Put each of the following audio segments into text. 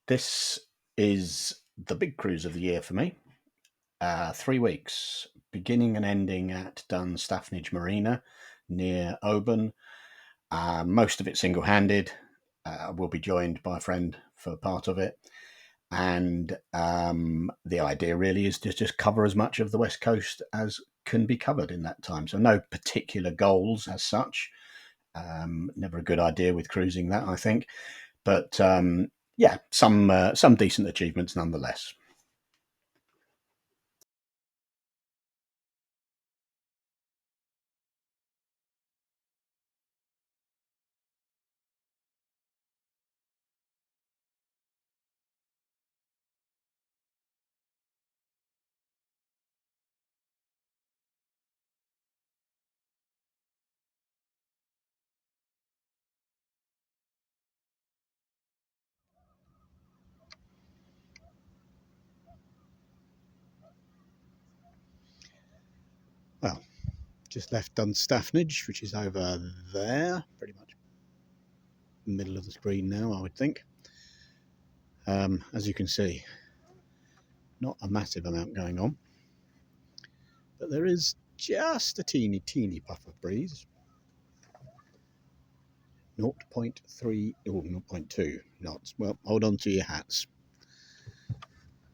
This is the big cruise of the year for me. 3 weeks, beginning and ending at Dunstaffnage Marina near Oban. Most of it single-handed. We'll be joined by a friend for part of it. And the idea really is to just cover as much of the West Coast as can be covered in that time. So no particular goals as such. Never a good idea with cruising that, I think. But yeah, some decent achievements nonetheless. Well, just left Dunstaffnage, which is over there, pretty much middle of the screen now, I would think. As you can see, not a massive amount going on, but there is just a teeny puff of breeze. 0.3 or 0.2 knots. Well, hold on to your hats.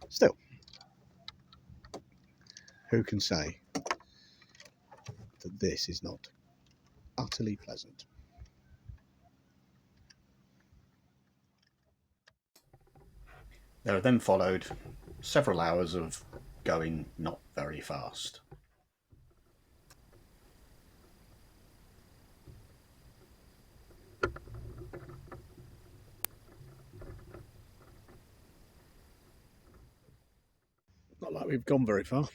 Still, who can say that this is not utterly pleasant? There have then followed several hours of going not very fast. Not like we've gone very far,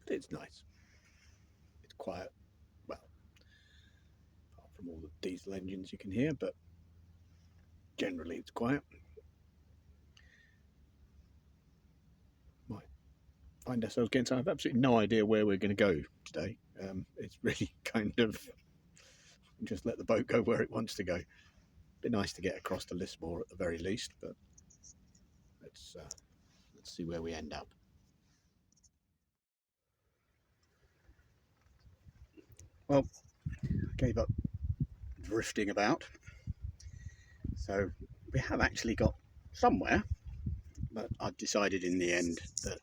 but it's nice. It's quiet. Well, apart from all the diesel engines you can hear, but generally it's quiet. Might find ourselves getting some. I have absolutely no idea where we're going to go today. It's really kind of just let the boat go where it wants to go. Be nice to get across to Lismore at the very least, but let's see where we end up. Well, I gave up drifting about, so we have actually got somewhere, but I've decided in the end that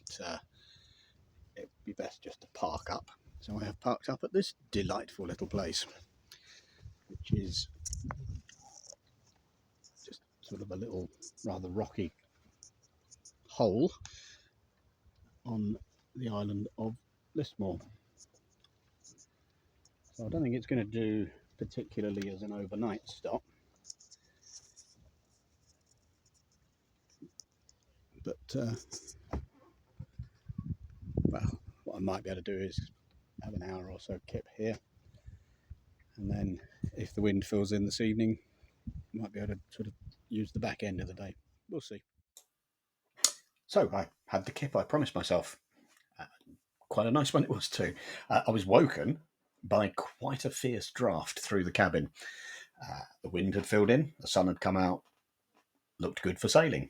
it would be best just to park up. So I have parked up at this delightful little place, which is just sort of a little rather rocky hole on the island of Lismore. So I don't think it's going to do particularly as an overnight stop, but well, what I might be able to do is have an hour or so kip here, and then if the wind fills in this evening, might be able to sort of use the back end of the day. We'll see. So I had the kip I promised myself. Quite a nice one it was too. I was woken by quite a fierce draft through the cabin. The wind had filled in, the sun had come out, looked good for sailing.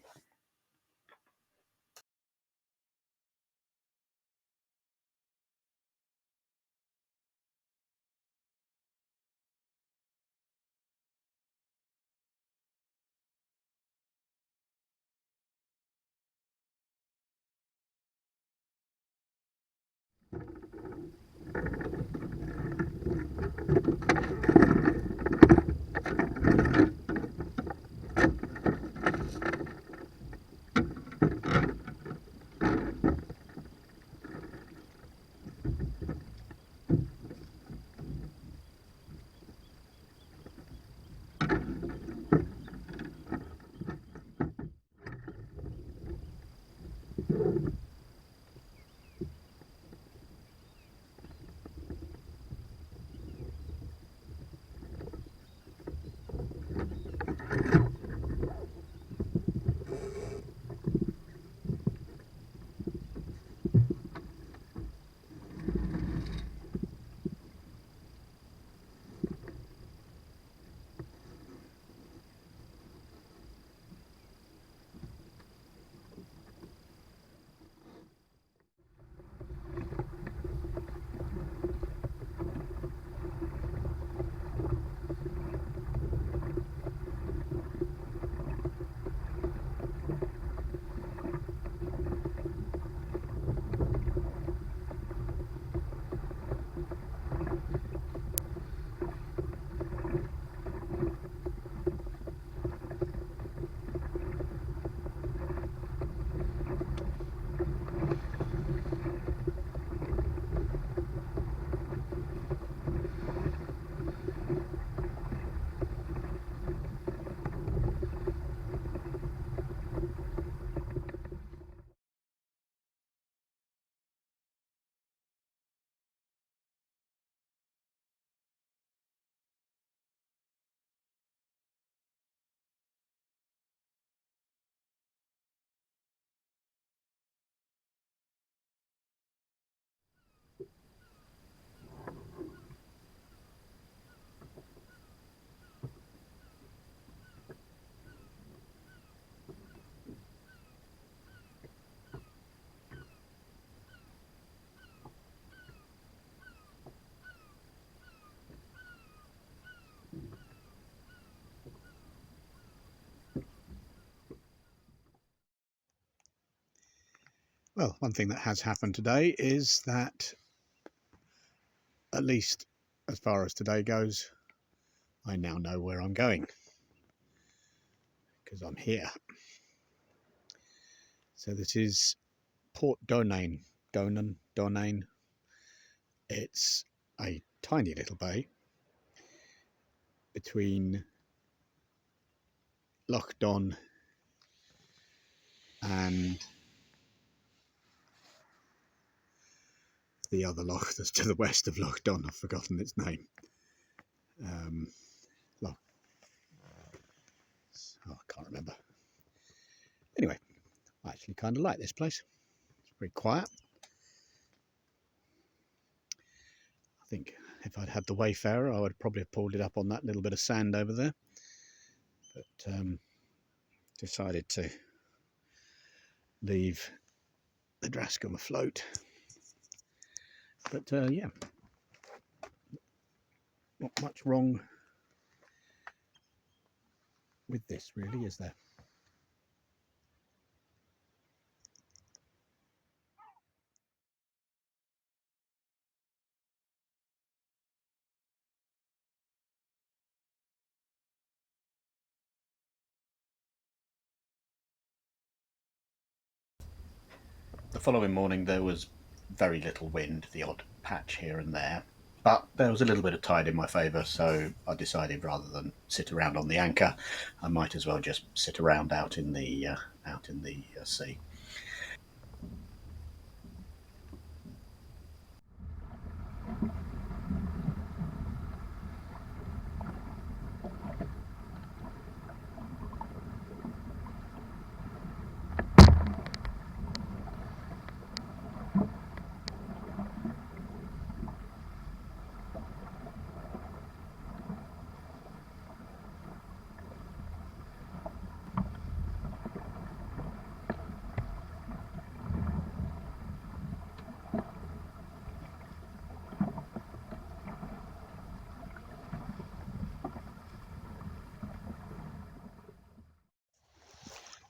Well, one thing that has happened today is that, at least as far as today goes, I now know where I'm going, because I'm here. So this is Port Donain. Donain. It's a tiny little bay between Loch Don and the other loch that's to the west of Loch Don. I've forgotten its name. Loch. Oh, I can't remember. Anyway, I actually kind of like this place. It's very quiet. I think if I'd had the Wayfarer, I would probably have pulled it up on that little bit of sand over there. But decided to leave the Drascombe afloat. But yeah, not much wrong with this, really, is there? The following morning there was very little wind, the odd patch here and there, but there was a little bit of tide in my favour, so I decided rather than sit around on the anchor, I might as well just sit around out in the sea.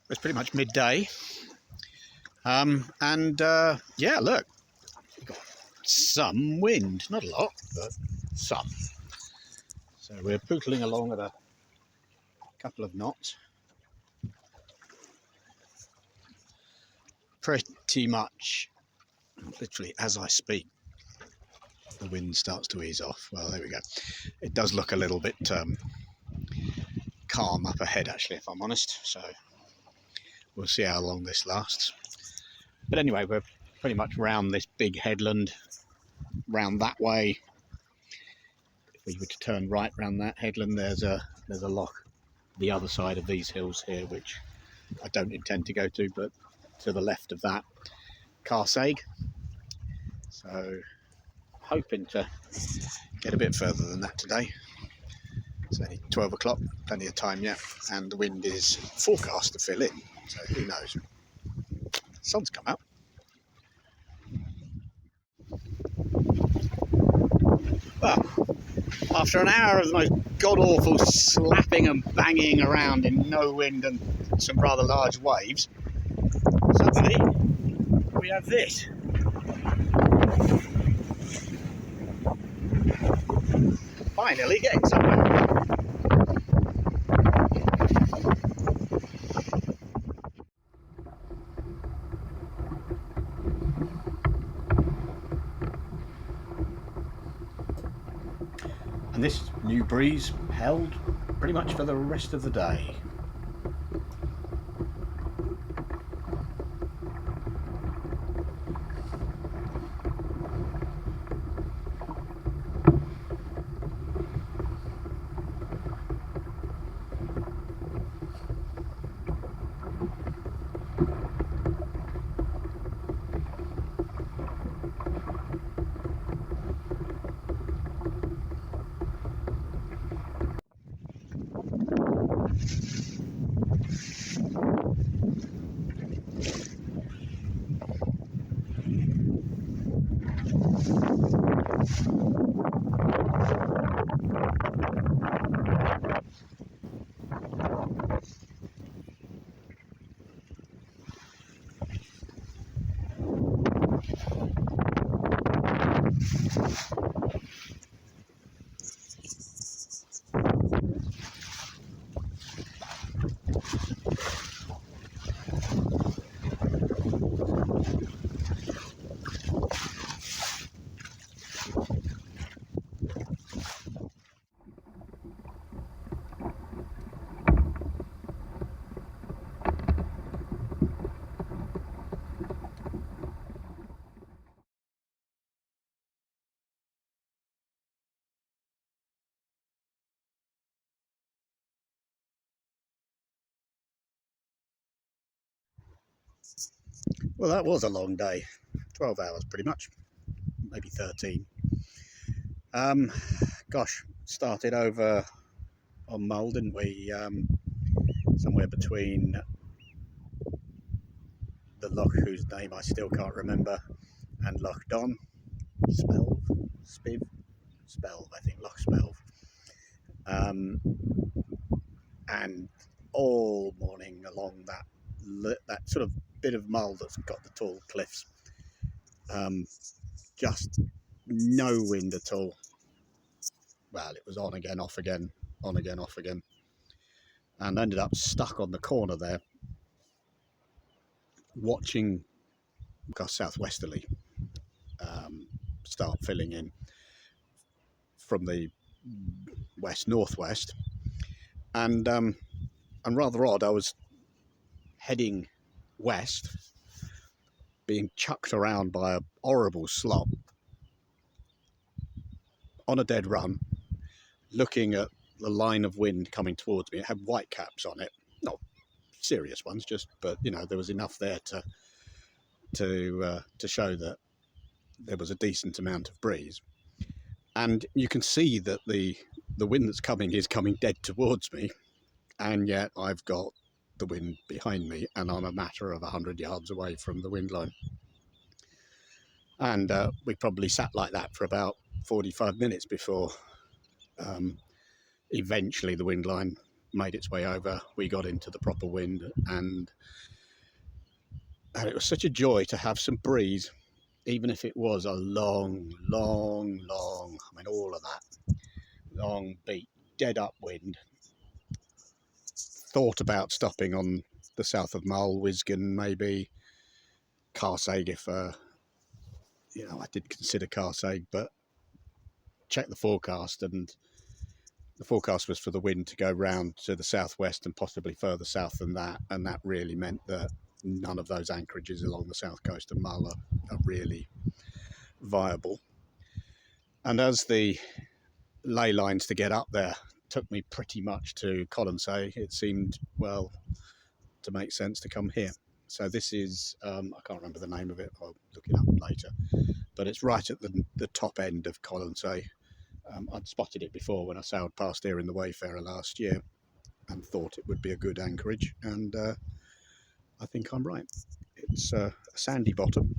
It's pretty much midday, and yeah, look, we've got some wind, not a lot, but some. So we're pootling along at a couple of knots. Pretty much, literally as I speak, the wind starts to ease off. Well, there we go. It does look a little bit calm up ahead, actually, if I'm honest. So we'll see how long this lasts. But anyway, we're pretty much round this big headland, round that way. If we were to turn right round that headland, there's a loch the other side of these hills here, which I don't intend to go to, but to the left of that, Arisaig. So hoping to get a bit further than that today. It's only 12 o'clock, plenty of time yet, and the wind is forecast to fill in, so who knows. Sun's come out. Well, after an hour of the most god-awful slapping and banging around in no wind and some rather large waves, suddenly we have this. Finally getting somewhere. And this new breeze held pretty much for the rest of the day. Well, that was a long day. 12 hours pretty much, maybe 13. Gosh, started over on Mull, didn't we? Somewhere between the Loch, whose name I still can't remember, and Loch Don, Spelv, Spiv, Spelv, I think, Loch Spelv. And all morning along that sort of bit of Mull that's got the tall cliffs, just no wind at all. Well, it was on again, off again, on again, off again, and ended up stuck on the corner there, watching southwesterly start filling in from the west northwest, and rather odd. I was heading west, being chucked around by a horrible slop on a dead run, looking at the line of wind coming towards me. It had white caps on it, not serious ones, just, but you know, there was enough there to show that there was a decent amount of breeze. And you can see that the wind that's coming is coming dead towards me, and yet I've got the wind behind me, and I'm a matter of 100 yards away from the wind line. And we probably sat like that for about 45 minutes before eventually the wind line made its way over. We got into the proper wind, and it was such a joy to have some breeze, even if it was a long, I mean, all of that long beat, dead upwind. Thought about stopping on the south of Mull, Wisgen, maybe Arisaig, if you know, I did consider Arisaig, but checked the forecast, and the forecast was for the wind to go round to the southwest and possibly further south than that, and that really meant that none of those anchorages along the south coast of Mull are really viable. And as the ley lines to get up there took me pretty much to Colonsay, it seemed, well, to make sense to come here. So this is, I can't remember the name of it, I'll look it up later, but it's right at the top end of Colonsay. I'd spotted it before when I sailed past here in the Wayfarer last year and thought it would be a good anchorage, and I think I'm right. It's a sandy bottom.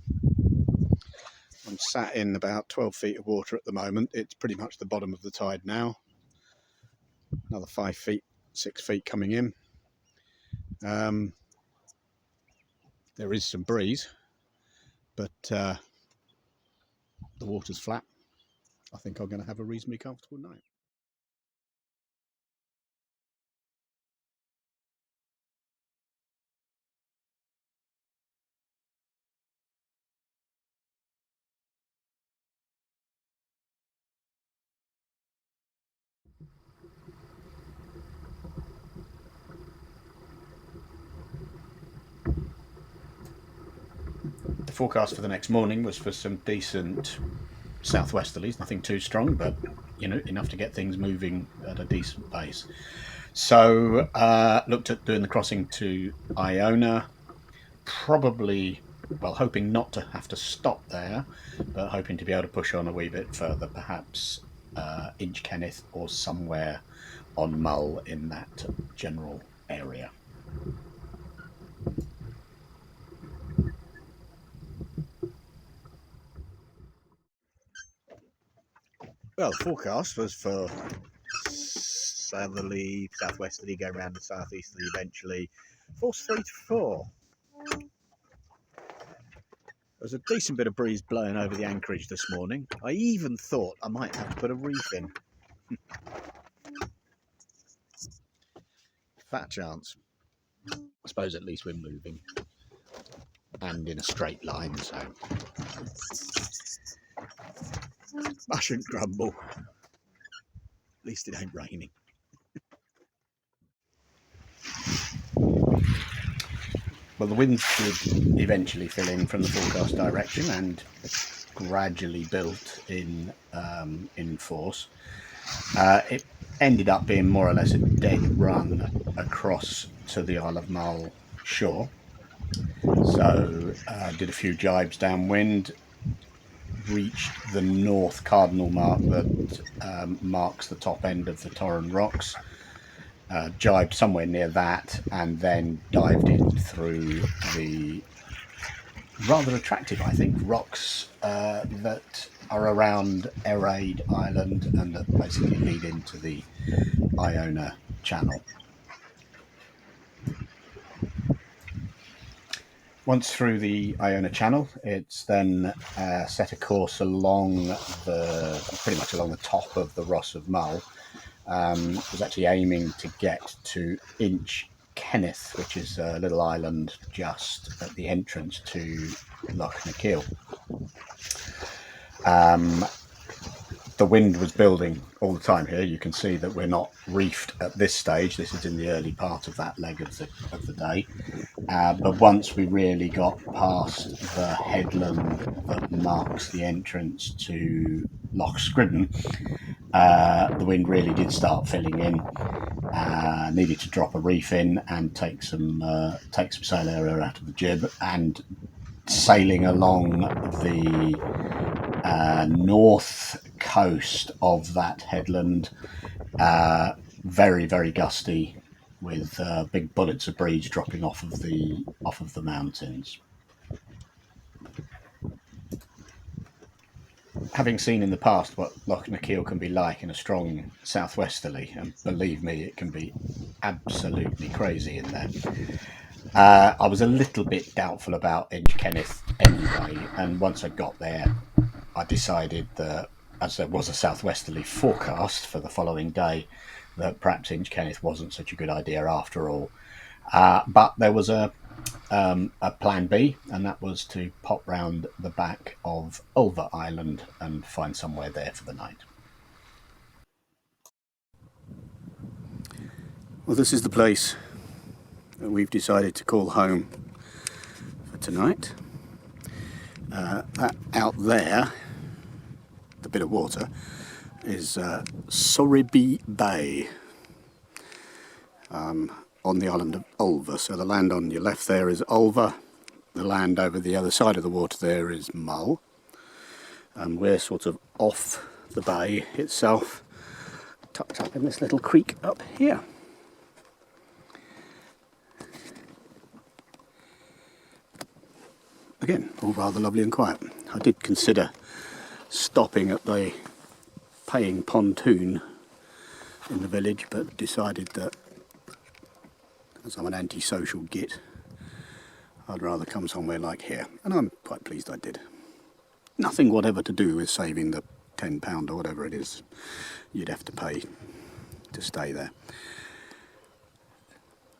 I'm sat in about 12 feet of water at the moment. It's pretty much the bottom of the tide now. Another 5 feet, 6 feet coming in. There is some breeze, but the water's flat. I think I'm going to have a reasonably comfortable night. The forecast for the next morning was for some decent southwesterlies, nothing too strong, but you know, enough to get things moving at a decent pace. So looked at doing the crossing to Iona, probably, well, hoping not to have to stop there, but hoping to be able to push on a wee bit further, perhaps Inchkenneth or somewhere on Mull in that general area. Well, the forecast was for southerly, southwesterly, go round to southeasterly eventually. Force 3 to 4. There was a decent bit of breeze blowing over the anchorage this morning. I even thought I might have to put a reef in. Fat chance. I suppose at least we're moving. And in a straight line, so I shouldn't grumble. At least it ain't raining. Well, the wind should eventually fill in from the forecast direction and gradually built in force. It ended up being more or less a dead run across to the Isle of Mull shore. So did a few jibes downwind, reached the north cardinal mark that marks the top end of the Torren Rocks, jibed somewhere near that, and then dived in through the rather attractive, I think, rocks that are around Arisaig Island and that basically lead into the Iona Channel. Once through the Iona Channel, it's then set a course along pretty much along the top of the Ross of Mull. It was actually aiming to get to Inchkenneth, which is a little island just at the entrance to Lochailort. The wind was building all the time here. You can see that we're not reefed at this stage. This is in the early part of that leg of the day. But once we really got past the headland that marks the entrance to Loch Scriven, the wind really did start filling in. Needed to drop a reef in and take some sail area out of the jib, and sailing along the north coast of that headland, very, very gusty, with big bullets of breeze dropping off of the mountains. Having seen in the past what Lochailort can be like in a strong southwesterly, and believe me, it can be absolutely crazy in there. I was a little bit doubtful about Inchkenneth anyway, and once I got there, I decided that, as there was a southwesterly forecast for the following day, that perhaps Inchkenneth wasn't such a good idea after all. But there was a plan B, and that was to pop round the back of Ulva Island and find somewhere there for the night. Well, this is the place that we've decided to call home for tonight. That out there, the bit of water, is Soay Bay, on the island of Ulva. So the land on your left there is Ulva, the land over the other side of the water there is Mull, and we're sort of off the bay itself, tucked up in this little creek up here. Again, all rather lovely and quiet. I did consider stopping at the paying pontoon in the village, but decided that, as I'm an antisocial git, I'd rather come somewhere like here, and I'm quite pleased I did. Nothing whatever to do with saving the £10 or whatever it is you'd have to pay to stay there.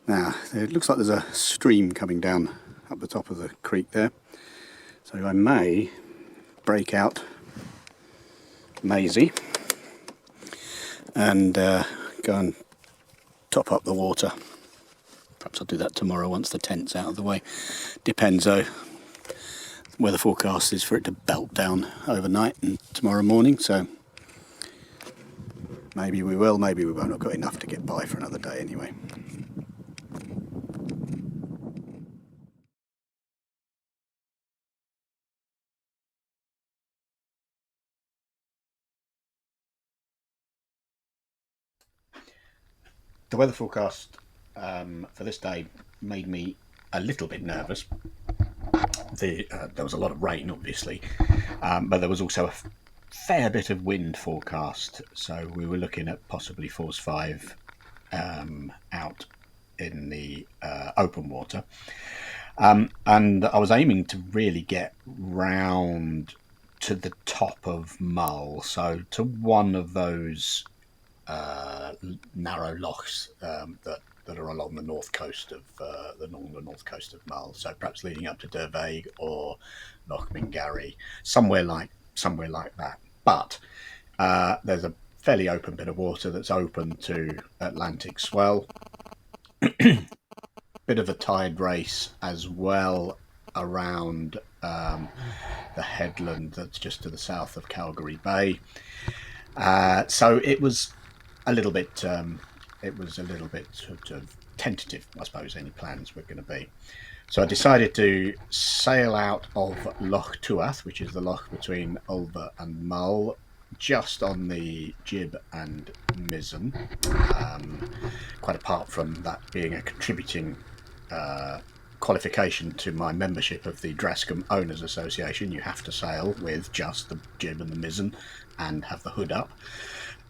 Now, it looks like there's a stream coming down up the top of the creek there, so I may break out Maisie and go and top up the water. Perhaps I'll do that tomorrow once the tent's out of the way. Depends though. Weather forecast is for it to belt down overnight and tomorrow morning, so maybe we will, maybe we won't. I've got enough to get by for another day anyway. The weather forecast for this day made me a little bit nervous. There was a lot of rain, obviously, but there was also a fair bit of wind forecast, so we were looking at possibly force 5 out in the open water. And I was aiming to really get round to the top of Mull, so to one of those narrow lochs that are along the north coast of the north coast of Mull. So perhaps leading up to Dervaig or Loch Mingarry, somewhere like that. But there's a fairly open bit of water that's open to Atlantic swell. Bit of a tide race as well around the headland that's just to the south of Calgary Bay. So it was a little bit sort of tentative, I suppose, any plans were going to be. So I decided to sail out of Lochailort, which is the loch between Ulva and Mull, just on the jib and mizzen. Quite apart from that being a contributing qualification to my membership of the Drascombe Owners Association, you have to sail with just the jib and the mizzen and have the hood up.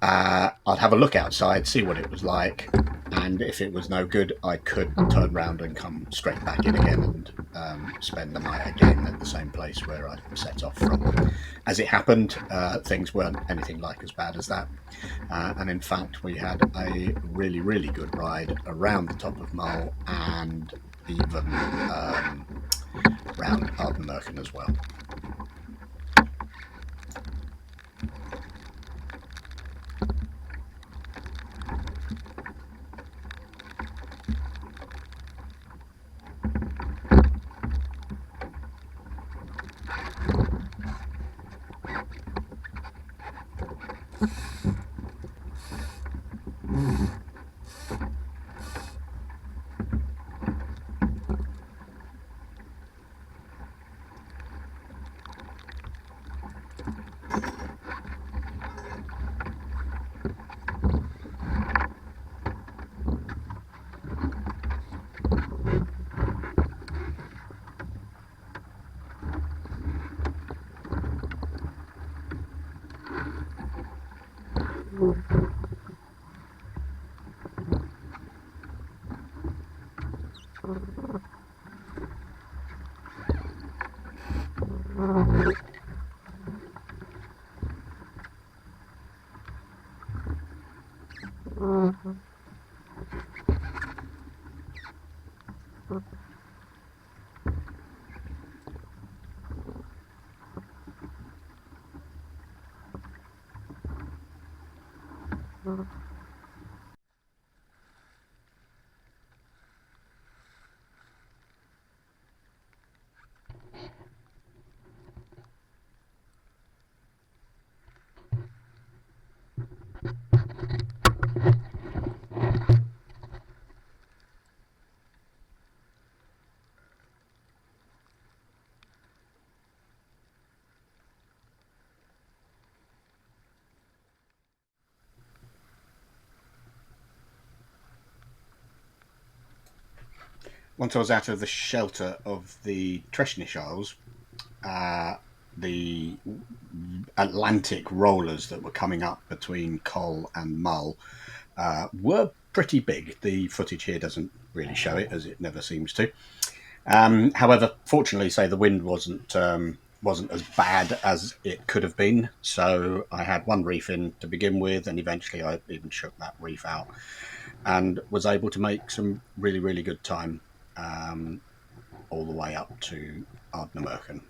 I'd have a look outside, see what it was like, and if it was no good, I could turn round and come straight back in again and spend the night again at the same place where I set off from. As it happened, things weren't anything like as bad as that, and in fact we had a really, really good ride around the top of Mull and even round Ardnamurchan as well. Once I was out of the shelter of the Drascombe Isles, the Atlantic rollers that were coming up between Col and Mull were pretty big. The footage here doesn't really show it, as it never seems to. However, fortunately, the wind wasn't as bad as it could have been. So I had one reef in to begin with, and eventually I even shook that reef out and was able to make some really, really good time all the way up to Ardnamurchan.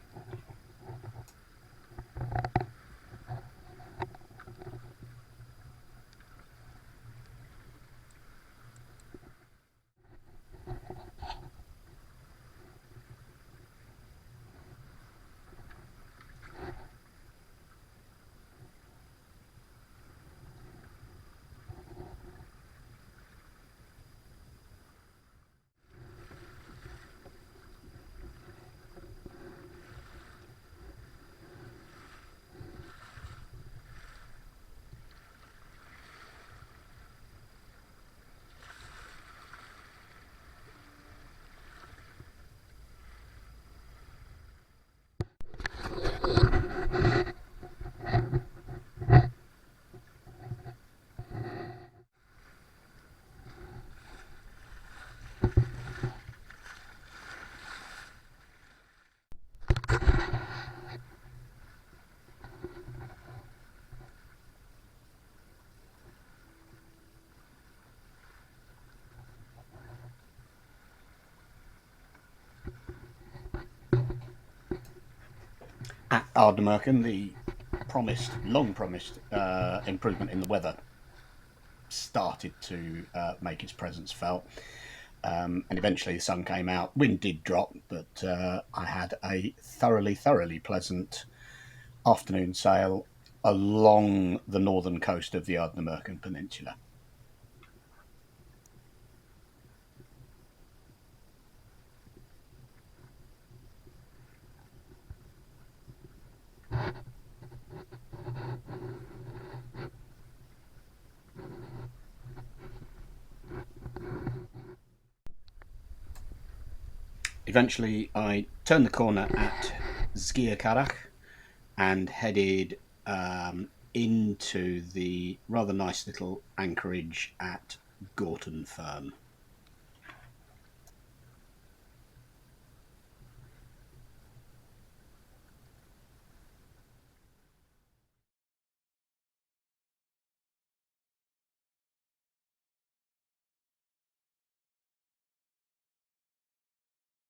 At Ardnamurchan, the long promised improvement in the weather started to make its presence felt. And eventually the sun came out. Wind did drop, but I had a thoroughly pleasant afternoon sail along the northern coast of the Ardnamurchan Peninsula. Eventually, I turned the corner at Skye and headed into the rather nice little anchorage at Gortenfern.